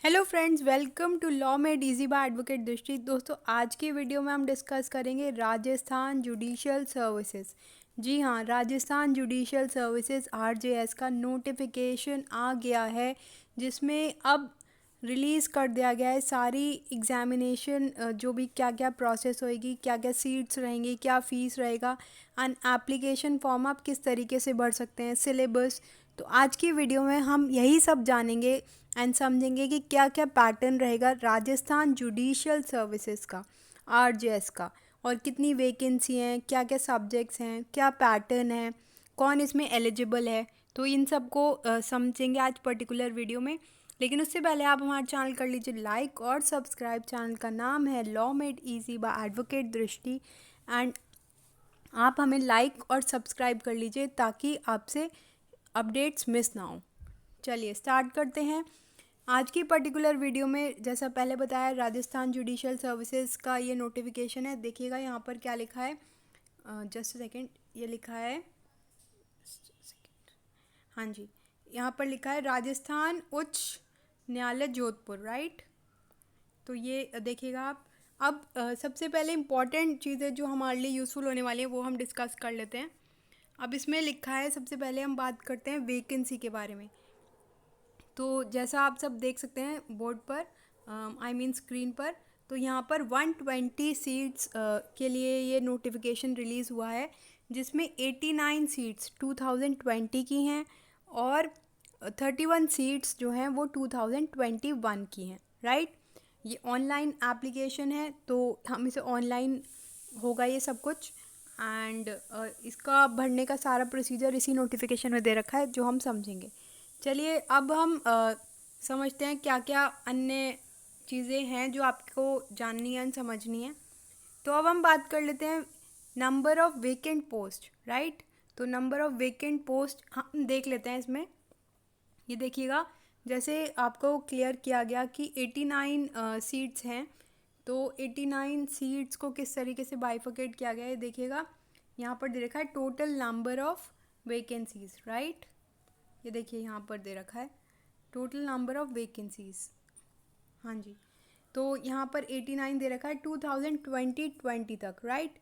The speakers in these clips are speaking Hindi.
Hello friends, welcome to law made easy by advocate Drishti. दोस्तों, आज की वीडियो में हम डिस्कस करेंगे राजस्थान जुडिशियल सर्विसेज। जी हाँ, राजस्थान जुडिशियल सर्विसेज आरजेएस का नोटिफिकेशन आ गया है, जिसमें अब रिलीज़ कर दिया गया है सारी एग्जामिनेशन, जो भी क्या क्या प्रोसेस होएगी, क्या क्या सीट्स रहेंगी, क्या फ़ीस रहेगा, एंड एप्लीकेशन फॉर्म आप किस तरीके से भर सकते हैं, सिलेबस। तो आज की वीडियो में हम यही सब जानेंगे एंड समझेंगे कि क्या क्या पैटर्न रहेगा राजस्थान जुडिशियल सर्विसेज का, आरजेएस का, और कितनी वैकेंसी हैं, क्या क्या सब्जेक्ट्स हैं, क्या पैटर्न है, कौन इसमें एलिजिबल है। तो इन सब को समझेंगे आज पर्टिकुलर वीडियो में। लेकिन उससे पहले आप हमारा चैनल कर लीजिए लाइक और सब्सक्राइब। चैनल का नाम है law made easy by advocate Drishti, and आप हमें लाइक और सब्सक्राइब कर लीजिए ताकि आपसे अपडेट्स मिस ना हो। चलिए स्टार्ट करते हैं आज की पर्टिकुलर वीडियो में। जैसा पहले बताया, राजस्थान जुडिशियल सर्विसेज का ये नोटिफिकेशन है। देखिएगा यहाँ पर क्या लिखा है, जस्ट सेकेंड, ये लिखा है, हाँ जी, यहाँ पर लिखा है राजस्थान उच्च न्यायालय जोधपुर, राइट। तो ये देखिएगा आप। अब सबसे पहले इम्पॉर्टेंट चीज़ें जो हमारे लिए यूज़फुल होने वाली हैं वो हम डिस्कस कर लेते हैं। अब इसमें लिखा है, सबसे पहले हम बात करते हैं वैकेंसी के बारे में। तो जैसा आप सब देख सकते हैं बोर्ड पर, आई मीन स्क्रीन पर, तो यहाँ पर 120 सीट्स के लिए ये नोटिफिकेशन रिलीज़ हुआ है, जिसमें 89 सीट्स 2020 की हैं और 31 सीट्स जो हैं वो 2021 की हैं, राइट। ये ऑनलाइन एप्लीकेशन है, तो हम इसे ऑनलाइन होगा ये सब कुछ, एंड इसका भरने का सारा प्रोसीजर इसी नोटिफिकेशन में दे रखा है, जो हम समझेंगे। चलिए अब हम समझते हैं क्या क्या अन्य चीज़ें हैं जो आपको जाननी है, समझनी है। तो अब हम बात कर लेते हैं number of vacant post, right. तो नंबर ऑफ़ वेकेंट पोस्ट हम देख लेते हैं इसमें। ये देखिएगा, जैसे आपको क्लियर किया गया कि 89 सीट्स हैं, तो 89 सीट्स को किस तरीके से बाइफिकेट किया गया है देखिएगा। यहाँ पर दे रखा है total number of vacancies, right. ये देखिए यहाँ पर दे रखा है टोटल नंबर ऑफ़ वैकेंसीज, हाँ जी। तो यहाँ पर 89 दे रखा है 2020 तक, राइट।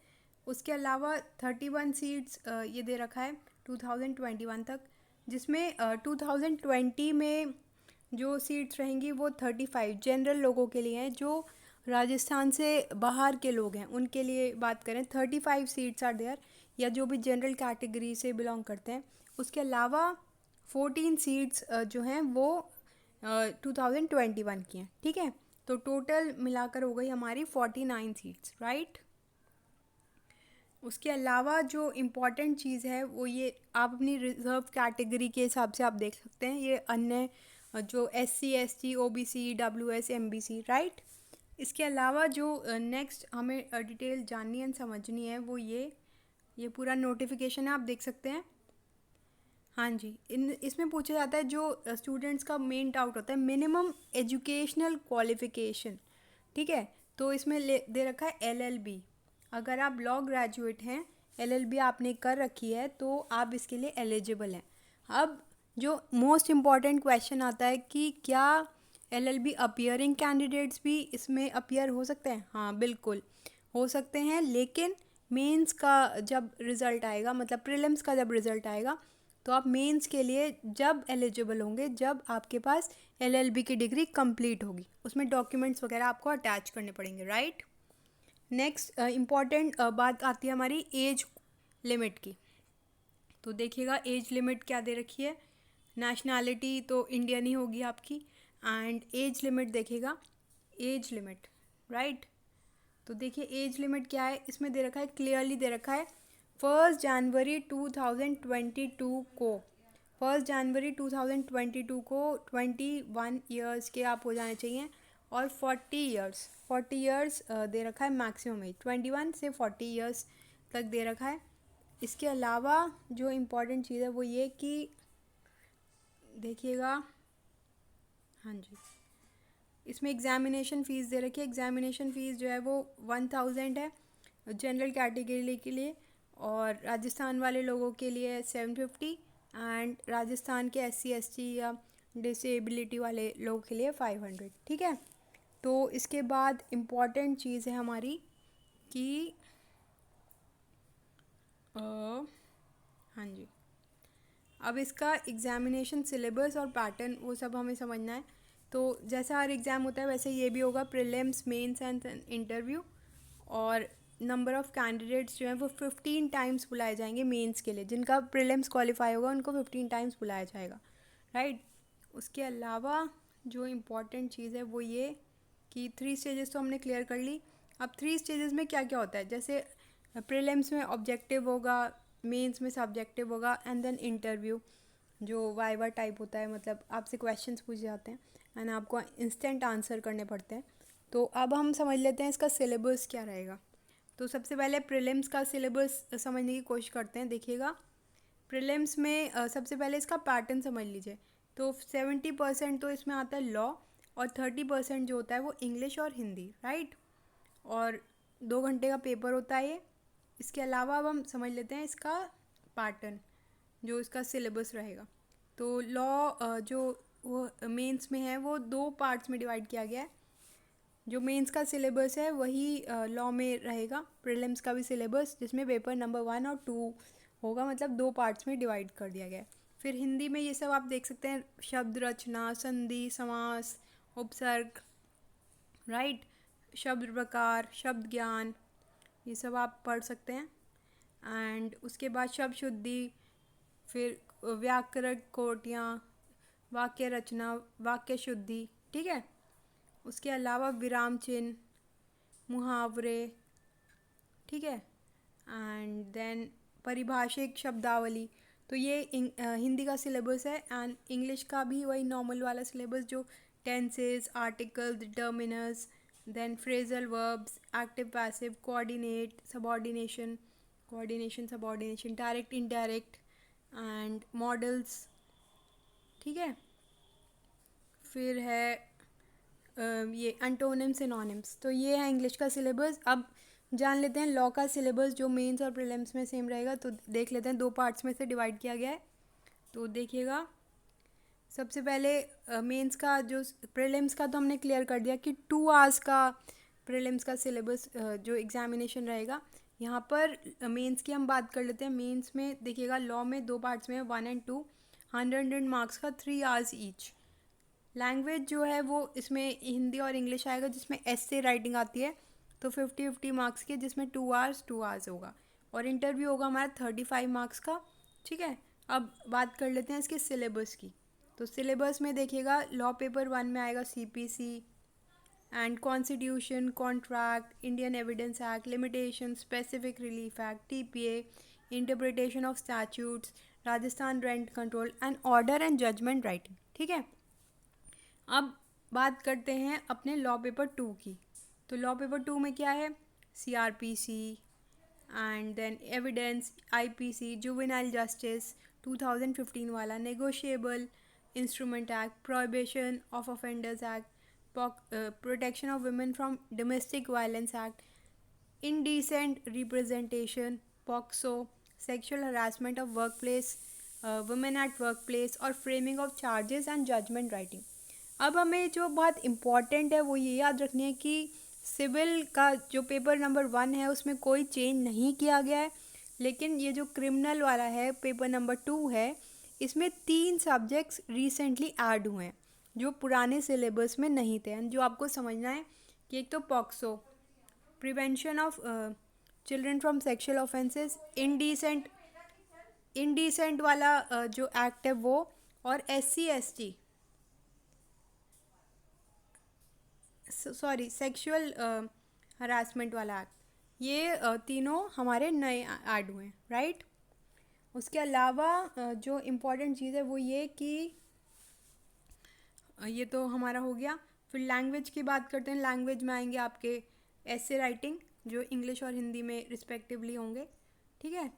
उसके अलावा 31 सीट्स ये दे रखा है 2021 तक, जिसमें 2020 में जो सीट्स रहेंगी वो 35 जनरल लोगों के लिए हैं, जो राजस्थान से बाहर के लोग हैं उनके लिए बात करें 35 सीट्स आर देयर, या जो भी जनरल कैटेगरी से बिलोंग करते हैं। उसके अलावा 14 सीट्स जो हैं वो 2021 की हैं, ठीक है। तो टोटल मिलाकर हो गई हमारी 49 सीट्स, राइट। उसके अलावा जो इम्पॉर्टेंट चीज़ है वो ये, आप अपनी रिजर्व कैटेगरी के हिसाब से आप देख सकते हैं ये अन्य जो SC ST OBC WS MBC, right. इसके अलावा जो नेक्स्ट हमें डिटेल जाननी एंड समझनी है वो ये पूरा नोटिफिकेशन है, आप देख सकते हैं। हाँ जी, इसमें पूछा जाता है, जो स्टूडेंट्स का मेन डाउट होता है, मिनिमम एजुकेशनल क्वालिफिकेशन, ठीक है। तो इसमें दे रखा है LLB। अगर आप लॉ ग्रेजुएट हैं, LLB आपने कर रखी है, तो आप इसके लिए एलिजिबल हैं। अब जो मोस्ट इम्पॉर्टेंट क्वेश्चन आता है कि क्या LLB अपीयरिंग कैंडिडेट्स भी इसमें अपीयर हो सकते हैं? हाँ बिल्कुल हो सकते हैं, लेकिन मेंस का जब रिज़ल्ट आएगा, मतलब प्रीलिम्स का जब रिज़ल्ट आएगा, तो आप मेंस के लिए जब एलिजिबल होंगे जब आपके पास LLB की डिग्री कंप्लीट होगी। उसमें डॉक्यूमेंट्स वगैरह आपको अटैच करने पड़ेंगे, राइट। नेक्स्ट इम्पॉर्टेंट बात आती है हमारी एज लिमिट की। तो देखिएगा एज लिमिट क्या दे रखी है। नेशनैलिटी तो इंडियन ही होगी आपकी, एंड एज लिमिट देखिएगा, एज लिमिट, राइट। तो देखिए एज लिमिट क्या है, इसमें दे रखा है, क्लियरली दे रखा है 1 जनवरी 2022 को, 1 जनवरी 2022 को 21 ईयर्स के आप हो जाने चाहिए, और 40 ईयर्स दे रखा है मैक्सिमम एज, 21 से 40 ईयर्स तक दे रखा है। इसके अलावा जो इम्पोर्टेंट चीज़ है वो ये कि देखिएगा, हाँ जी, इसमें एग्ज़ामिनेशन फ़ीस दे रखी है। एग्ज़ामिनेशन फ़ीस जो है वो 1000 है जनरल कैटेगरी के लिए, और राजस्थान वाले लोगों के लिए 750, एंड राजस्थान के SC ST या डिसेबिलिटी वाले लोगों के लिए 500, ठीक है। तो इसके बाद इम्पॉर्टेंट चीज़ है हमारी कि हाँ जी, अब इसका एग्ज़ामिनेशन सिलेबस और पैटर्न वो सब हमें समझना है। तो जैसा हर एग्ज़ाम होता है वैसे ये भी होगा, प्रीलिम्स, मेंस एंड इंटरव्यू। और नंबर ऑफ़ कैंडिडेट्स जो हैं वो 15 टाइम्स बुलाए जाएंगे मेंस के लिए। जिनका प्रीलिम्स क्वालिफाई होगा उनको 15 टाइम्स बुलाया जाएगा, राइट। उसके अलावा जो इम्पोर्टेंट चीज़ है वो ये कि 3 स्टेजेस तो हमने क्लियर कर ली। अब 3 स्टेजेस में क्या क्या होता है, जैसे प्रीलिम्स में ऑब्जेक्टिव होगा, मेंस में सब्जेक्टिव होगा, एंड देन इंटरव्यू जो वाइवा टाइप होता है, मतलब आपसे क्वेश्चंस पूछे जाते हैं एंड आपको इंस्टेंट आंसर करने पड़ते हैं। तो अब हम समझ लेते हैं इसका सिलेबस क्या रहेगा। तो सबसे पहले प्रीलिम्स का सिलेबस समझने की कोशिश करते हैं। देखिएगा, प्रीलिम्स में सबसे पहले इसका पैटर्न समझ लीजिए। तो 70% तो इसमें आता है लॉ, और 30% जो होता है वो इंग्लिश और हिंदी, राइट। और 2 घंटे का पेपर होता है ये। इसके अलावा अब हम समझ लेते हैं इसका पैटर्न, जो इसका सिलेबस रहेगा। तो लॉ जो वो मेंस में है वो 2 पार्ट्स में डिवाइड किया गया है। जो मेंस का सिलेबस है वही लॉ में रहेगा। प्रीलिम्स का भी सिलेबस, जिसमें पेपर नंबर 1 और 2 होगा, मतलब 2 पार्ट्स में डिवाइड कर दिया गया है। फिर हिंदी में ये सब आप देख सकते हैं, शब्द रचना, संधि, समास, उपसर्ग, राइट, शब्द प्रकार, शब्द ज्ञान, ये सब आप पढ़ सकते हैं। एंड उसके बाद शब्द शुद्धि, फिर व्याकरण कोटियाँ, वाक्य रचना, वाक्य शुद्धि, ठीक है। उसके अलावा विराम चिन्ह, मुहावरे, ठीक है। एंड देन परिभाषिक शब्दावली। तो ये हिंदी का सिलेबस है। एंड इंग्लिश का भी वही नॉर्मल वाला सिलेबस, जो tenses, article, determiners, then phrasal verbs, active passive, coordinate, subordination, coordination subordination, direct indirect, and modals, ठीक है। फिर है ये एंटोनिम, सिनोनिम्स। तो ये है इंग्लिश का सिलेबस। अब जान लेते हैं लॉ का सिलेबस, जो मेंस और प्रीलिम्स में सेम रहेगा। तो देख लेते हैं, 2 पार्ट्स में से डिवाइड किया गया है। तो देखिएगा, सबसे पहले मेंस का जो प्रीलिम्स का तो हमने क्लियर कर दिया कि 2 आवर्स का प्रीलिम्स का सिलेबस जो एग्जामिनेशन रहेगा। यहाँ पर मेंस की हम बात कर लेते हैं। मेंस में देखिएगा, लॉ में 2 पार्ट्स में 1 एंड 2, 100 मार्क्स का, 3 आवर्स ईच। लैंग्वेज जो है वो इसमें हिंदी और इंग्लिश आएगा, जिसमें एस्से राइटिंग आती है, तो 50-50 मार्क्स के, जिसमें 2 आवर्स होगा। और इंटरव्यू होगा हमारा 35 मार्क्स का, ठीक है। अब बात कर लेते हैं इसके सिलेबस की। तो सिलेबस में देखिएगा, लॉ पेपर 1 में आएगा CPC and constitution, contract, Indian evidence act, limitation, specific relief act, TPA, interpretation of statutes, Rajasthan rent control, and order and judgement writing, ठीक है। अब बात करते हैं अपने लॉ पेपर 2 की। तो लॉ पेपर 2 में क्या है, CRPC, and then evidence, IPC, juvenile justice 2015 वाला, negotiable instrument act, prohibition of offenders act, protection of women from domestic violence act, indecent representation, POCSO, sexual harassment of workplace, women at workplace, और framing of charges and judgement writing. अब हमें जो बात इम्पॉर्टेंट है वो ये याद रखनी है कि सिविल का जो पेपर नंबर 1 है उसमें कोई चेंज नहीं किया गया है, लेकिन ये जो क्रिमिनल वाला है पेपर नंबर 2 है, इसमें 3 सब्जेक्ट्स रिसेंटली ऐड हुए हैं जो पुराने सिलेबस में नहीं थे। जो आपको समझना है कि एक तो POCSO, prevention of children from sexual offences, indecent वाला जो एक्ट है वो, और SC ST, sorry, sexual harassment वाला एक्ट, ये तीनों हमारे नए ऐड हुए हैं, राइट। उसके अलावा जो इम्पोर्टेंट चीज़ है वो ये कि ये तो हमारा हो गया। फिर लैंग्वेज की बात करते हैं। लैंग्वेज में आएंगे आपके एसे राइटिंग, जो इंग्लिश और हिंदी में रिस्पेक्टिवली होंगे, ठीक है।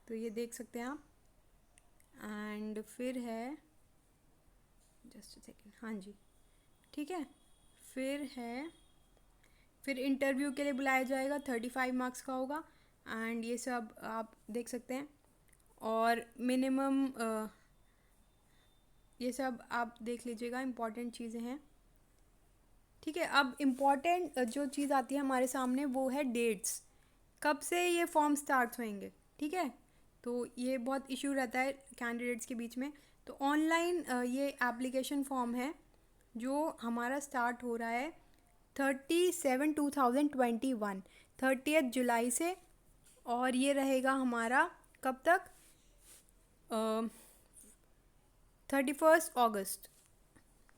तो ये देख सकते हैं आप। एंड फिर है, जस्ट अ सेकेंड, हाँ जी, ठीक है। फिर इंटरव्यू के लिए बुलाया जाएगा, 35 मार्क्स का होगा। एंड ये सब आप देख सकते हैं। और मिनिमम ये सब आप देख लीजिएगा, इम्पॉर्टेंट चीज़ें हैं। ठीक है, अब इम्पॉर्टेंट जो चीज़ आती है हमारे सामने वो है डेट्स, कब से ये फॉर्म स्टार्ट होंगे। ठीक है, तो ये बहुत इशू रहता है कैंडिडेट्स के बीच में। तो ऑनलाइन ये एप्लीकेशन फॉर्म है जो हमारा स्टार्ट हो रहा है 30/7/2021, 30 जुलाई से, और ये रहेगा हमारा कब तक, 31 अगस्त।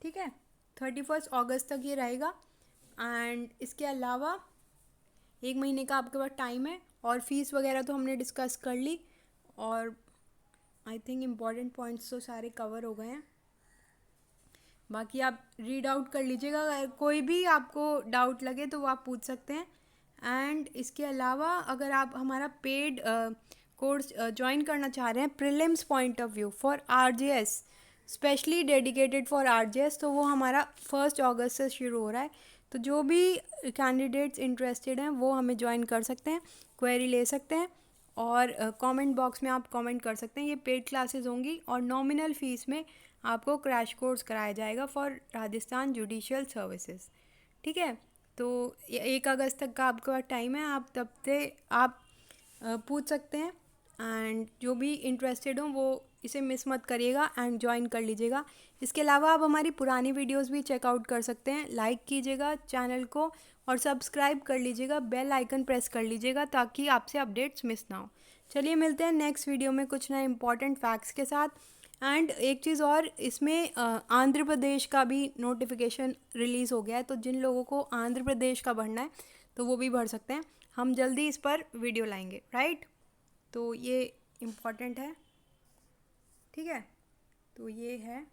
ठीक है, 31 अगस्त तक ये रहेगा। एंड इसके अलावा 1 महीने का आपके पास टाइम है, और फीस वगैरह तो हमने डिस्कस कर ली, और आई थिंक इम्पॉर्टेंट पॉइंट्स तो सारे कवर हो गए हैं। बाकी आप रीड आउट कर लीजिएगा, अगर कोई भी आपको डाउट लगे तो वो आप पूछ सकते हैं। एंड इसके अलावा अगर आप हमारा पेड कोर्स ज्वाइन करना चाह रहे हैं, prelims point of view for RJS, specially dedicated for RJS, तो वो हमारा 1 अगस्त से शुरू हो रहा है। तो जो भी कैंडिडेट्स इंटरेस्टेड हैं वो हमें ज्वाइन कर सकते हैं, क्वेरी ले सकते हैं, और कमेंट बॉक्स में आप कमेंट कर सकते हैं। ये पेड क्लासेस होंगी, और नॉमिनल फ़ीस में आपको क्रैश कोर्स कराया जाएगा फॉर राजस्थान जुडिशियल सर्विसेज। ठीक है, तो 1 अगस्त तक का आपका टाइम है, आप तब से आप पूछ सकते हैं। एंड जो भी इंटरेस्टेड हो वो इसे मिस मत करिएगा एंड ज्वाइन कर लीजिएगा। इसके अलावा आप हमारी पुरानी वीडियोस भी चेकआउट कर सकते हैं। लाइक कीजिएगा चैनल को, और सब्सक्राइब कर लीजिएगा, बेल आइकन प्रेस कर लीजिएगा ताकि आपसे अपडेट्स मिस ना हो। चलिए मिलते हैं नेक्स्ट वीडियो में कुछ नए इंपॉर्टेंट फैक्ट्स के साथ। एंड एक चीज़ और, इसमें आंध्र प्रदेश का भी नोटिफिकेशन रिलीज़ हो गया है, तो जिन लोगों को आंध्र प्रदेश का भरना है तो वो भी भर सकते हैं। हम जल्दी इस पर वीडियो लाएंगे, राइट। तो ये इम्पॉर्टेंट है। ठीक है, तो ये है।